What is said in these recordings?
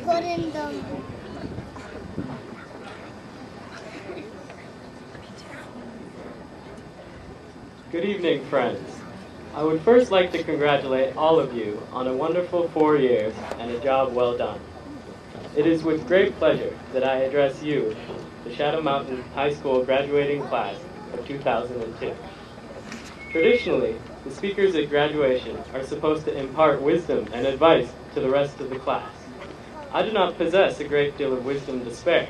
Good evening, friends. I would first like to congratulate all of you on a wonderful 4 years and a job well done. It is with great pleasure that I address you, the Shadow Mountain High School graduating class of 2002. Traditionally, the speakers at graduation are supposed to impart wisdom and advice to the rest of the class. I do not possess a great deal of wisdom to spare,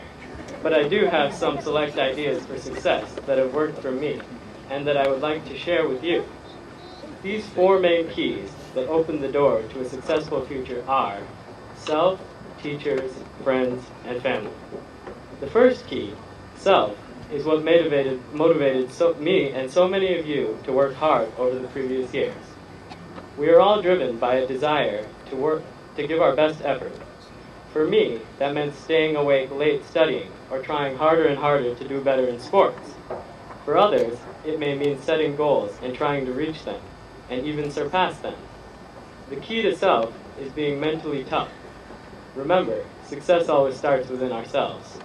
but I do have some select ideas for success that have worked for me and that I would like to share with you. These 4 main keys that open the door to a successful future are self, teachers, friends, and family. The first key, self, is what motivated me and so many of you to work hard over the previous years. We are all driven by a desire to give our best effort. For me, that meant staying awake late studying or trying harder and harder to do better in sports. For others, it may mean setting goals and trying to reach them, and even surpass them. The key to self is being mentally tough. Remember, success always starts within ourselves.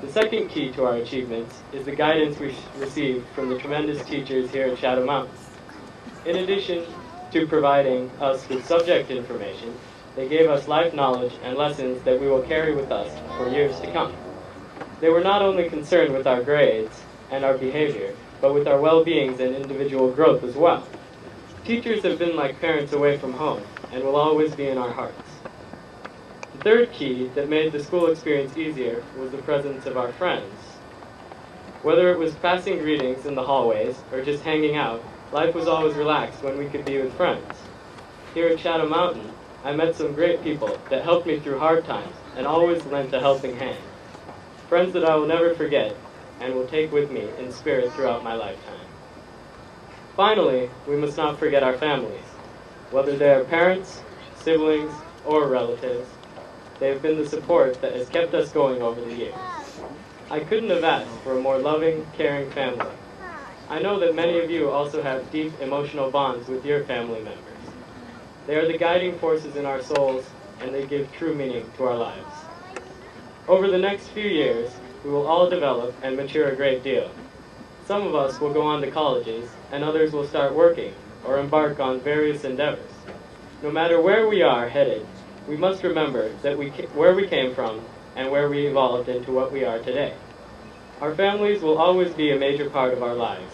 The second key to our achievements is the guidance we received from the tremendous teachers here at Shadow Mountain. In addition to providing us with subject information, they gave us life knowledge and lessons that we will carry with us for years to come. They were not only concerned with our grades and our behavior, but with our well-beings and individual growth as well. Teachers have been like parents away from home and will always be in our hearts. The third key that made the school experience easier was the presence of our friends. Whether it was passing greetings in the hallways or just hanging out, life was always relaxed when we could be with friends. Here at Shadow Mountain, I met some great people that helped me through hard times and always lent a helping hand. Friends that I will never forget and will take with me in spirit throughout my lifetime. Finally, we must not forget our families. Whether they are parents, siblings, or relatives, they have been the support that has kept us going over the years. I couldn't have asked for a more loving, caring family. I know that many of you also have deep emotional bonds with your family members. They are the guiding forces in our souls, and they give true meaning to our lives. Over the next few years, we will all develop and mature a great deal. Some of us will go on to colleges, and others will start working or embark on various endeavors. No matter where we are headed, we must remember that where we came from and where we evolved into what we are today. Our families will always be a major part of our lives.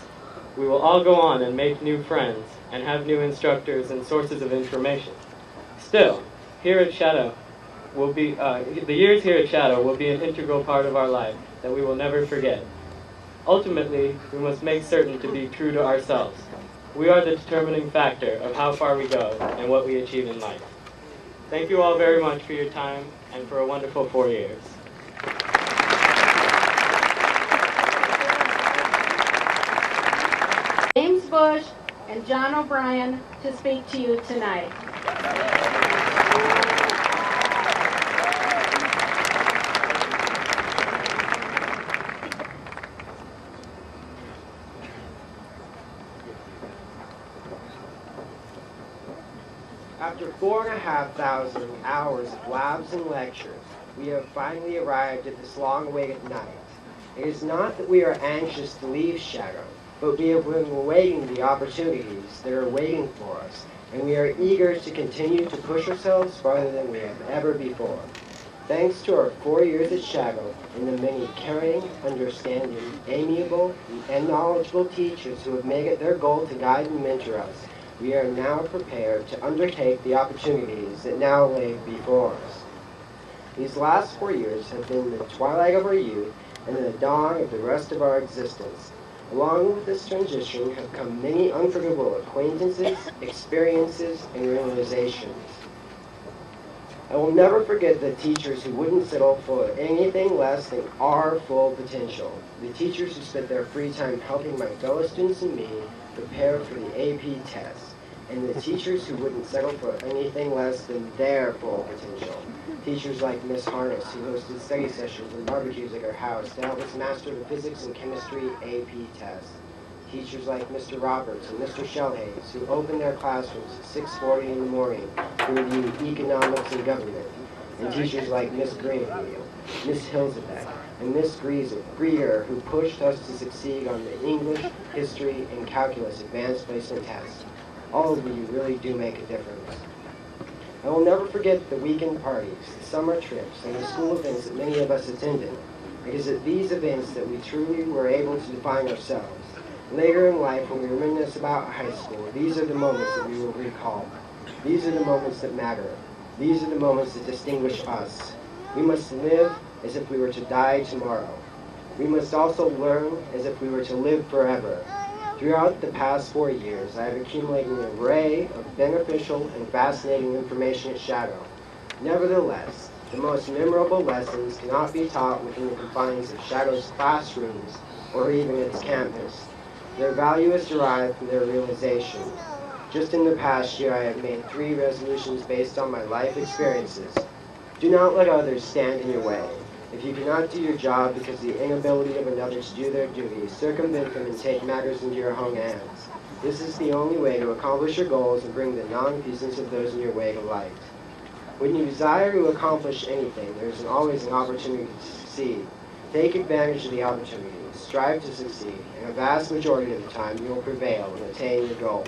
We will all go on and make new friends and have new instructors and sources of information. Still, here at Shadow, the years here at Shadow will be an integral part of our life that we will never forget. Ultimately, we must make certain to be true to ourselves. We are the determining factor of how far we go and what we achieve in life. Thank you all very much for your time and for a wonderful 4 years. James Bush and John O'Brien to speak to you tonight. After 4,500 hours of labs and lectures, we have finally arrived at this long-awaited night. It is not that we are anxious to leave Shadow, but we have been awaiting the opportunities that are waiting for us, and we are eager to continue to push ourselves farther than we have ever before. Thanks to our 4 years at Shadow and the many caring, understanding, amiable, and knowledgeable teachers who have made it their goal to guide and mentor us, we are now prepared to undertake the opportunities that now lay before us. These last 4 years have been the twilight of our youth and the dawn of the rest of our existence. Along with this transition have come many unforgettable acquaintances, experiences, and realizations. I will never forget the teachers who wouldn't settle for anything less than our full potential. The teachers who spent their free time helping my fellow students and me prepare for the AP test. And the teachers who wouldn't settle for anything less than their full potential. Teachers like Miss Harness, who hosted study sessions and barbecues at our house to help us master the physics and chemistry AP test. Teachers like Mr. Roberts and Mr. Shellhays, who opened their classrooms at 6:40 in the morning to review economics and government. and teachers like Miss Greenwheel, Miss Hilzebeck, and Miss Greer, who pushed us to succeed on the English, history, and calculus advanced placement tests. All of you really do make a difference. I will never forget the weekend parties, the summer trips, and the school events that many of us attended. It is at these events that we truly were able to define ourselves. Later in life, when we reminisce about high school, these are the moments that we will recall. These are the moments that matter. These are the moments that distinguish us. We must live as if we were to die tomorrow. We must also learn as if we were to live forever. Throughout the past 4 years, I have accumulated an array of beneficial and fascinating information at Shadow. Nevertheless, the most memorable lessons cannot be taught within the confines of Shadow's classrooms or even its campus. Their value is derived from their realization. Just in the past year, I have made 3 resolutions based on my life experiences. Do not let others stand in your way. If you cannot do your job because of the inability of another to do their duties, circumvent them and take matters into your own hands. This is the only way to accomplish your goals and bring the non-feasance of those in your way to light. When you desire to accomplish anything, there is always an opportunity to succeed. Take advantage of the opportunity. Strive to succeed, and a vast majority of the time you will prevail and attain your goal.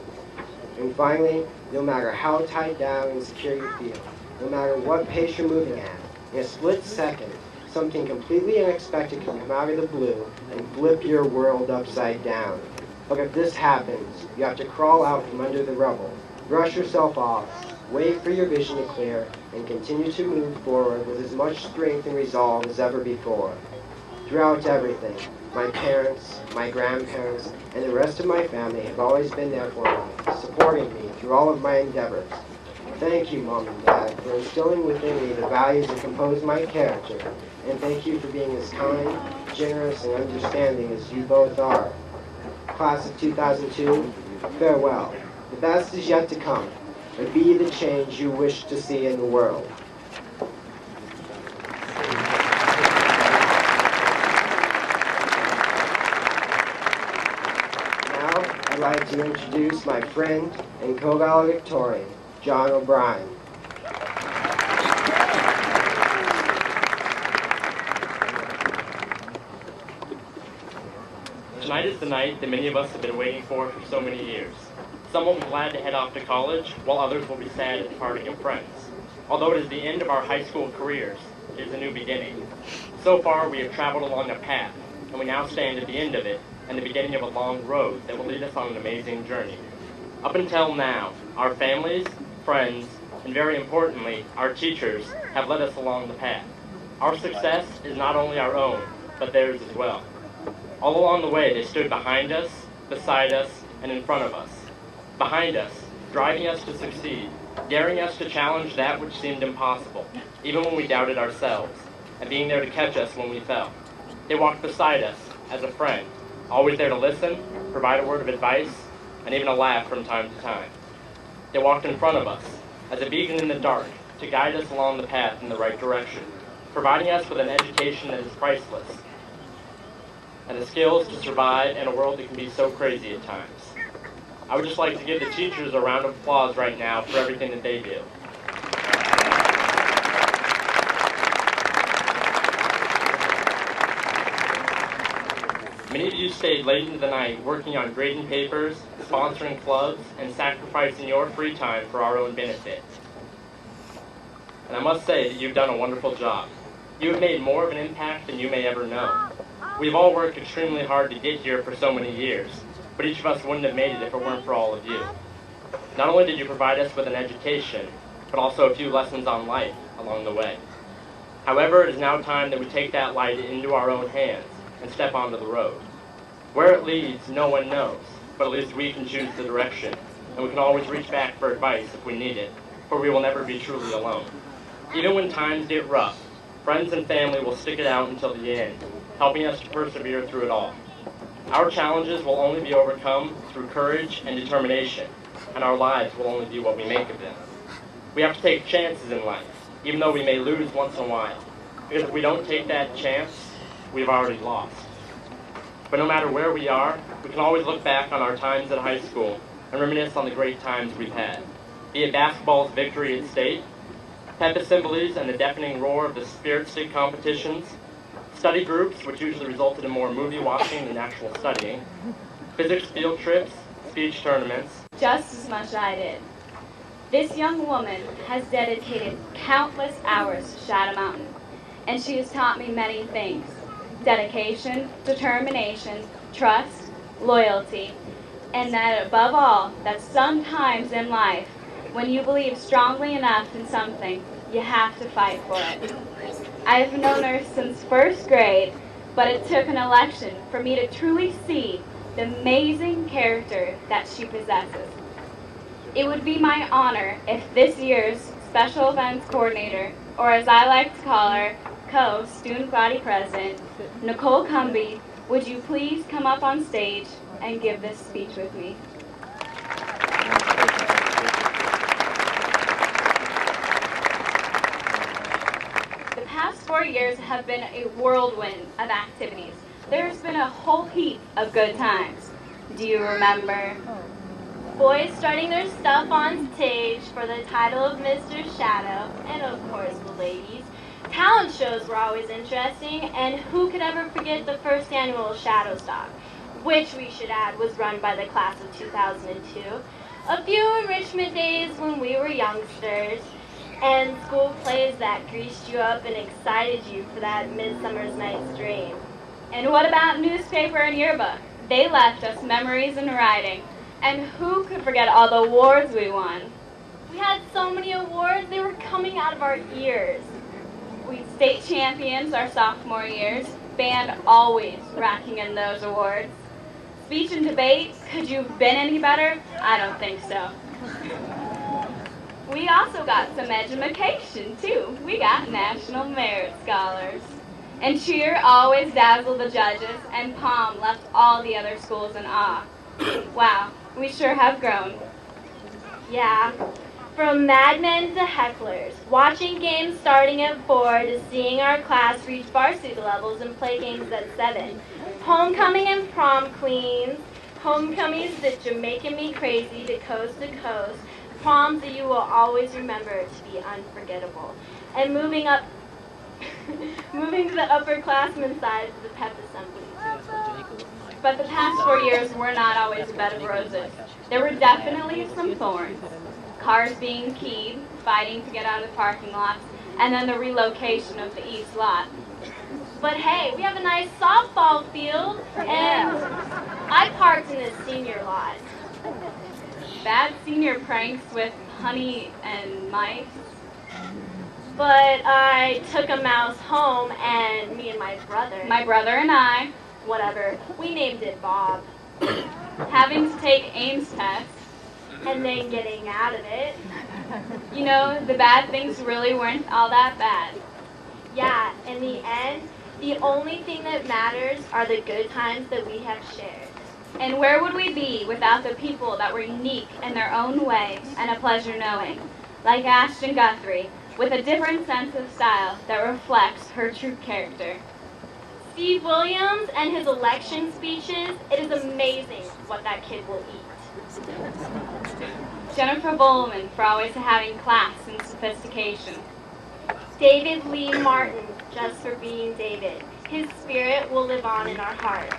And finally, no matter how tied down and secure you feel, no matter what pace you're moving at, in a split second, something completely unexpected can come out of the blue and flip your world upside down. But if this happens, you have to crawl out from under the rubble, brush yourself off, wait for your vision to clear, and continue to move forward with as much strength and resolve as ever before. Throughout everything, my parents, my grandparents, and the rest of my family have always been there for me, supporting me through all of my endeavors. Thank you, Mom and Dad, for instilling within me the values that compose my character, and thank you for being as kind, generous, and understanding as you both are. Class of 2002, farewell. The best is yet to come, and be the change you wish to see in the world. I'd like to introduce my friend and co-valedictorian, John O'Brien. Tonight is the night that many of us have been waiting for so many years. Some will be glad to head off to college, while others will be sad at the parting of friends. Although it is the end of our high school careers, it is a new beginning. So far, we have traveled along a path, and we now stand at the end of it, and the beginning of a long road that will lead us on an amazing journey. Up until now, our families, friends, and very importantly, our teachers have led us along the path. Our success is not only our own, but theirs as well. All along the way, they stood behind us, beside us, and in front of us. Behind us, driving us to succeed, daring us to challenge that which seemed impossible, even when we doubted ourselves, and being there to catch us when we fell. They walked beside us as a friend, always there to listen, provide a word of advice, and even a laugh from time to time. They walked in front of us, as a beacon in the dark, to guide us along the path in the right direction, providing us with an education that is priceless, and the skills to survive in a world that can be so crazy at times. I would just like to give the teachers a round of applause right now for everything that they do. Many of you stayed late into the night working on grading papers, sponsoring clubs, and sacrificing your free time for our own benefit. And I must say that you've done a wonderful job. You have made more of an impact than you may ever know. We've all worked extremely hard to get here for so many years, but each of us wouldn't have made it if it weren't for all of you. Not only did you provide us with an education, but also a few lessons on life along the way. However, it is now time that we take that light into our own hands and step onto the road. Where it leads, no one knows, but at least we can choose the direction, and we can always reach back for advice if we need it, for we will never be truly alone. Even when times get rough, friends and family will stick it out until the end, helping us to persevere through it all. Our challenges will only be overcome through courage and determination, and our lives will only be what we make of them. We have to take chances in life, even though we may lose once in a while, because if we don't take that chance, we've already lost. But no matter where we are, we can always look back on our times at high school and reminisce on the great times we've had. Be it basketball's victory at state, pep assemblies and the deafening roar of the spirit stick competitions, study groups, which usually resulted in more movie watching than actual studying, physics field trips, speech tournaments. Just as much as I did. This young woman has dedicated countless hours to Shadow Mountain, and she has taught me many things. Dedication, determination, trust, loyalty, and that above all, that sometimes in life, when you believe strongly enough in something, you have to fight for it. I've known her since first grade, but it took an election for me to truly see the amazing character that she possesses. It would be my honor if this year's Special Events Coordinator, or as I like to call her, Co-Student Body President, Nicole Cumby, would you please come up on stage and give this speech with me? The past 4 years have been a whirlwind of activities. There's been a whole heap of good times. Do you remember? Boys starting their stuff on stage for the title of Mr. Shadow, and of course the ladies. Talent shows were always interesting, and who could ever forget the first annual Shadow Stock, which we should add was run by the class of 2002. A few enrichment days when we were youngsters, and school plays that greased you up and excited you for that Midsummer's Night's Dream. And what about newspaper and yearbook? They left us memories in writing. And who could forget all the awards we won? We had so many awards, they were coming out of our ears. We state champions our sophomore years, band always racking in those awards. Speech and debate, could you have been any better? I don't think so. We also got some education too. We got National Merit Scholars. And cheer always dazzled the judges, and Palm left all the other schools in awe. Wow, we sure have grown. Yeah, from madmen to hecklers, watching games starting at 4 to seeing our class reach varsity levels and play games at 7. Homecoming and prom queens, homecomings that you're making me crazy to coast, proms that you will always remember to be unforgettable. And moving to the upperclassmen side of the pep assembly. But the past 4 years were not always a bed of roses. There were definitely some thorns. Cars being keyed, fighting to get out of the parking lots, and then the relocation of the east lot. But hey, we have a nice softball field, and I parked in the senior lot. Bad senior pranks with Honey and Mike. But I took a mouse home, and me and my brother and I, whatever, we named it Bob. having to take Ames tests, And then getting out of it. you know, the bad things really weren't all that bad. Yeah, in the end, the only thing that matters are the good times that we have shared. And where would we be without the people that were unique in their own way and a pleasure knowing, like Ashton Guthrie, with a different sense of style that reflects her true character. Steve Williams and his election speeches, it is amazing what that kid will eat. Jennifer Bowman for always having class and sophistication. David Lee Martin, just for being David. His spirit will live on in our hearts.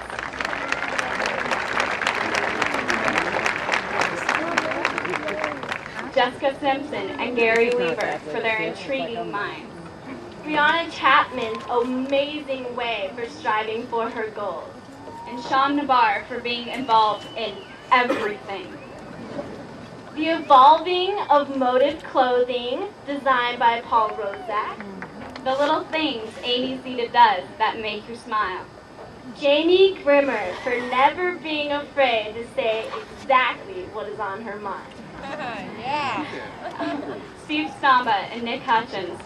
Jessica Simpson and Gary Weaver for their intriguing minds. Brianna Chapman's amazing way for striving for her goals. And Sean Nabar for being involved in everything. The evolving of motive clothing, designed by Paul Rozak. The little things Amy Zeta does that make you smile. Jamie Grimmer for never being afraid to say exactly what is on her mind. Yeah. Steve Stamba and Nick Hutchins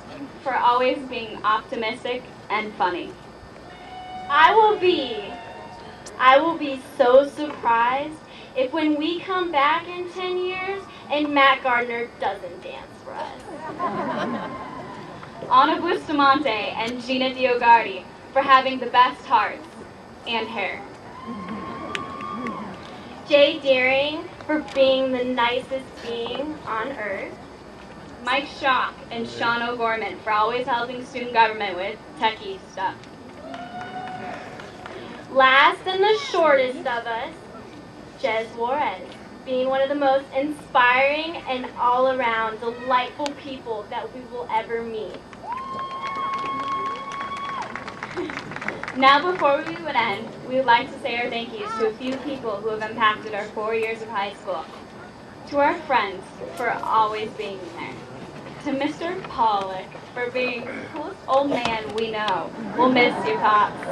for always being optimistic and funny. I will be so surprised if when we come back in 10 years and Matt Gardner doesn't dance for us. Anna Bustamante and Gina Diogardi for having the best hearts and hair. Jay Deering for being the nicest being on earth. Mike Schock, and Sean O'Gorman for always helping student government with techie stuff. Last and the shortest of us, Jez Juarez, being one of the most inspiring and all-around delightful people that we will ever meet. Now, before we would end, we would like to say our thank yous to a few people who have impacted our 4 years of high school. To our friends for always being there. To Mr. Pollock for being the coolest old man we know. We'll miss you, Pops.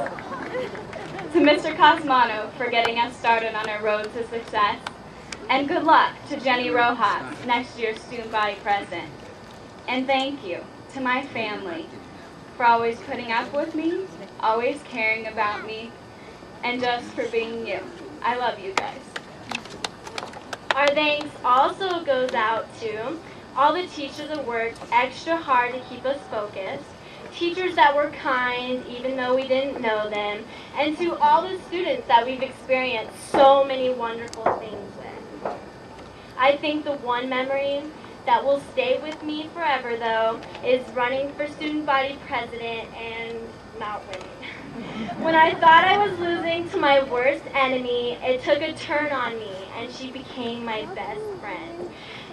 To Mr. Cosmano for getting us started on our road to success. And good luck to Jenny Rojas, next year's student body president. And thank you to my family for always putting up with me, always caring about me, and just for being you. I love you guys. Our thanks also goes out to all the teachers that worked extra hard to keep us focused, teachers that were kind even though we didn't know them, and to all the students that we've experienced so many wonderful things with. I think the one memory that will stay with me forever, though, is running for student body president and not winning. When I thought I was losing to my worst enemy, it took a turn on me, and she became my best friend.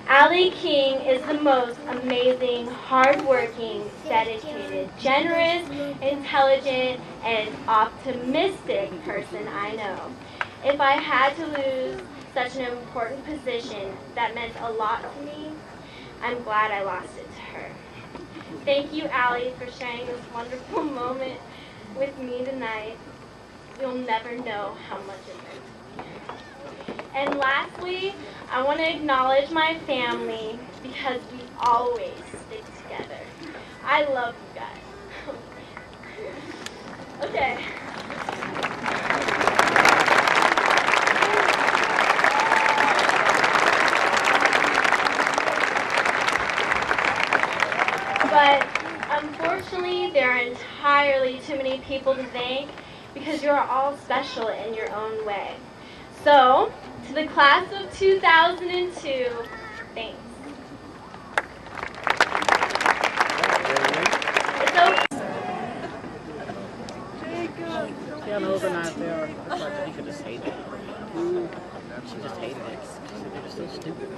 Allie King is the most amazing, hardworking, dedicated, generous, intelligent, and optimistic person I know. If I had to lose such an important position that meant a lot to me, I'm glad I lost it to her. Thank you, Allie, for sharing this wonderful moment with me tonight. You'll never know how much it meant to me. And lastly, I want to acknowledge my family because we always stick together. I love you guys. Okay. But unfortunately, there are entirely too many people to thank because you're all special in your own way. So, to the class of 2002, thanks. It's over. Yeah, no, overnight they are. It's like you could just hate it. She just hated it. They're just so stupid.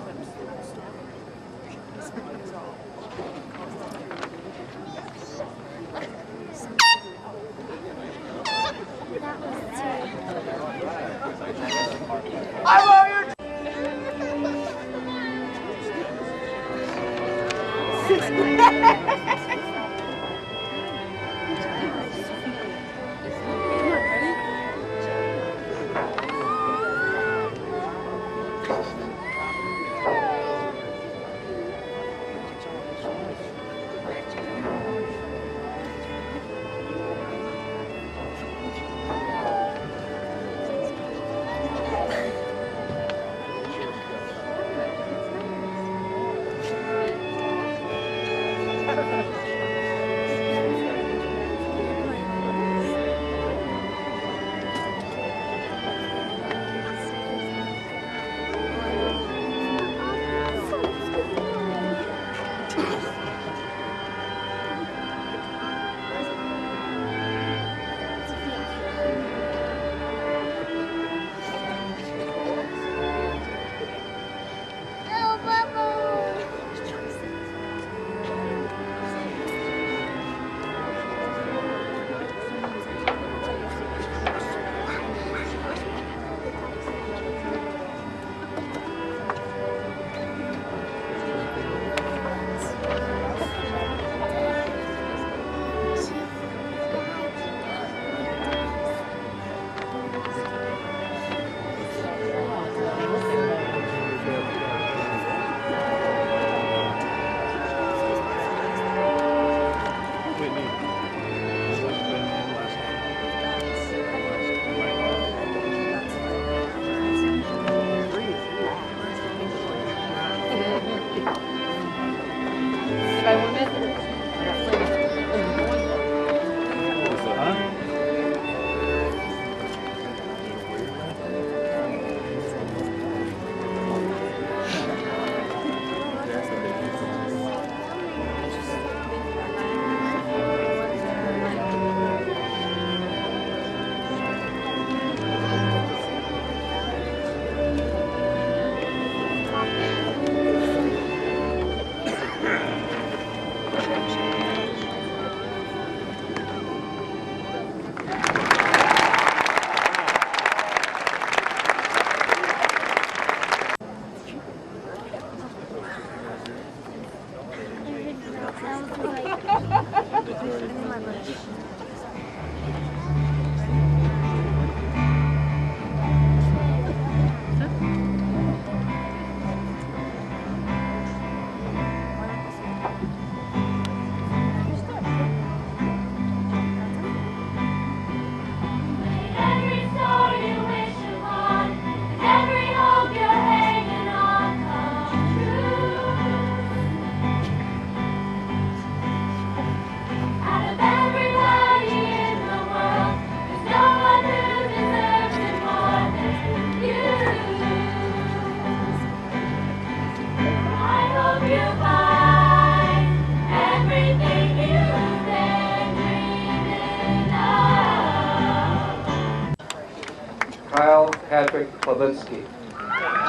Kyle Patrick Klavinsky.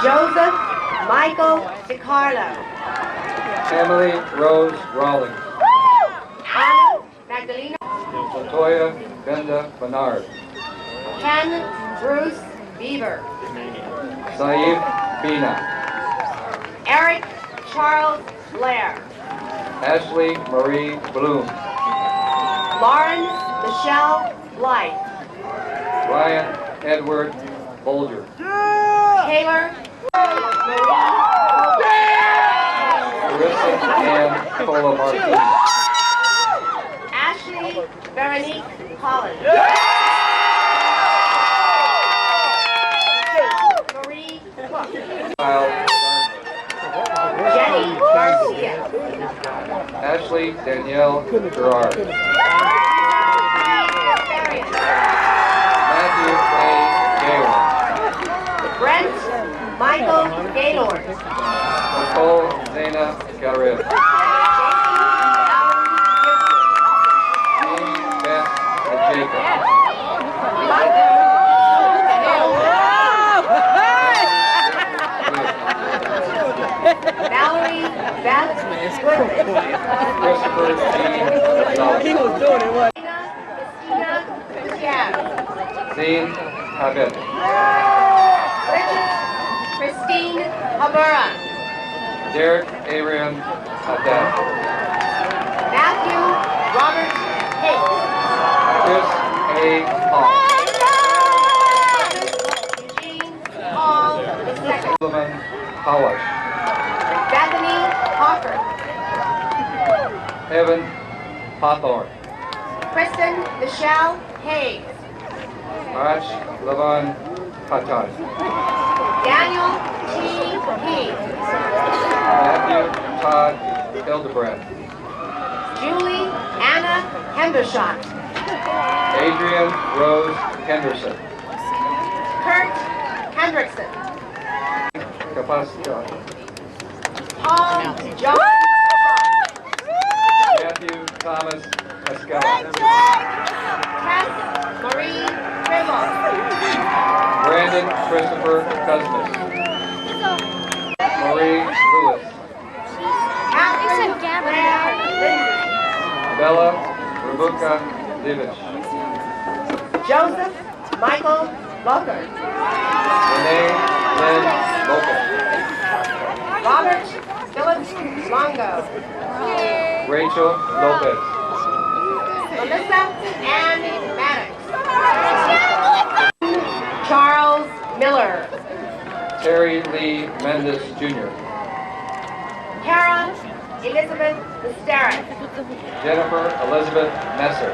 Joseph Michael DiCarlo. Emily Rose Rawlings. Anna Magdalena. Latoya Benda Bernard. Ken Bruce Beaver. Saif Bina. Eric Charles Blair. Ashley Marie Bloom. Lauren Michelle Blythe. Ryan Edward Bolger. Taylor Carissa Ann Cola Martinez. Ashley Veronique Collins. Marie Cook. Kyle Jenny Garcia. Ashley Danielle Gerard. Matthew A. Gaylor. Brent Michael Gaylord. Nicole Dana Garib. Amy Beth and Jacob. Mallory Beth Goodman. Christopher Dean Gonzalez. He was doing it, what? Christina Diaz. Zine Habib. Bridget Christine Habura. Derek Arian Haddad. Matthew Robert Hicks. Chris A. Hall. Eugene Hall II. Solomon Hawash. Bethany Hawker. Evan Hawthorne. Kristen Michelle Hayes. Arch Levon Patton. Daniel T. Heath. Matthew Todd Hildebrand. Julie Anna Hendershot. Adrian Rose Henderson. Kurt Hendrickson. Capacita. Paul John. Matthew Thomas Escala. Tess Marie Trimble. Brandon Christopher Cusman. Marie Lewis. Catherine Claire Lindsay. Bella Rebecca Divich. Joseph Michael Loker. Renee Lynn Local. Robert Phillips Longo. Rachel Lopez. Melissa Ann Maddox. Charles Miller. Terry Lee Mendes Jr. Kara Elizabeth Lesterik. Jennifer Elizabeth Messer.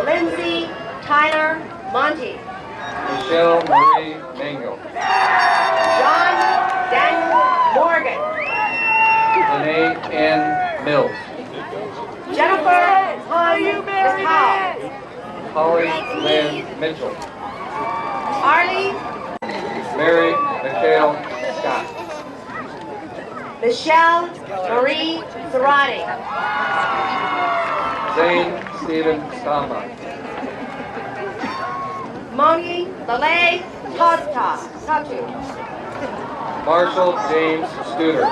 Lindsay Tyler Monty. Michelle Marie Mango. John Daniel Morgan. Renee N. Mills. Jennifer Hun McCall. Holly Lynn Mitchell. Arlie Mary McHale Scott. Michelle Marie Serrati. Zane Stephen Stamba. Moni Lalay Tatu. Marshall James Studer.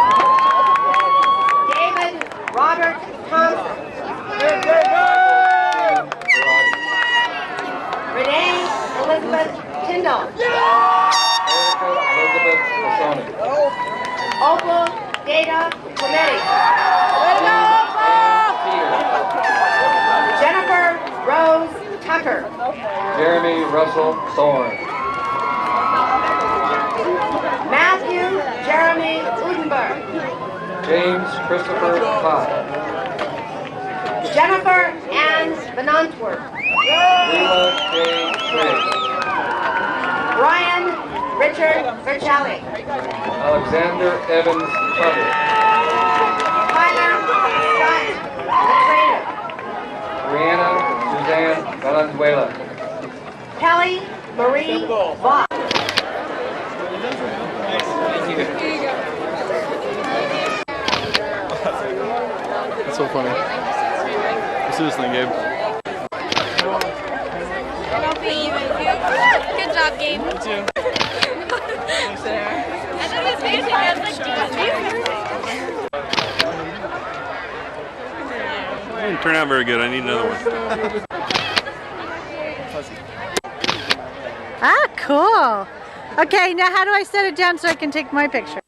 David Robert Thompson. Renee Elizabeth Tyndall. Erica Elizabeth Masoni. Opal Data Clemente. Jennifer Rose Tucker. Jeremy Russell Thorne. Matthew Jeremy Udenberg. James Christopher Todd. Jennifer Ann Vanantwerp. Leela K. Trigg. Brian Richard Vercelli. Alexander Evans Tuttle. Tyler Scott Latrina. Brianna Suzanne Valenzuela. Kelly Marie Voss. That's so funny. Let's do this thing, Gabe. Good job, Gabe. You too. I think it's because he has like It didn't turn out very good. I need another one. Ah, cool. Okay, now how do I set it down so I can take my picture?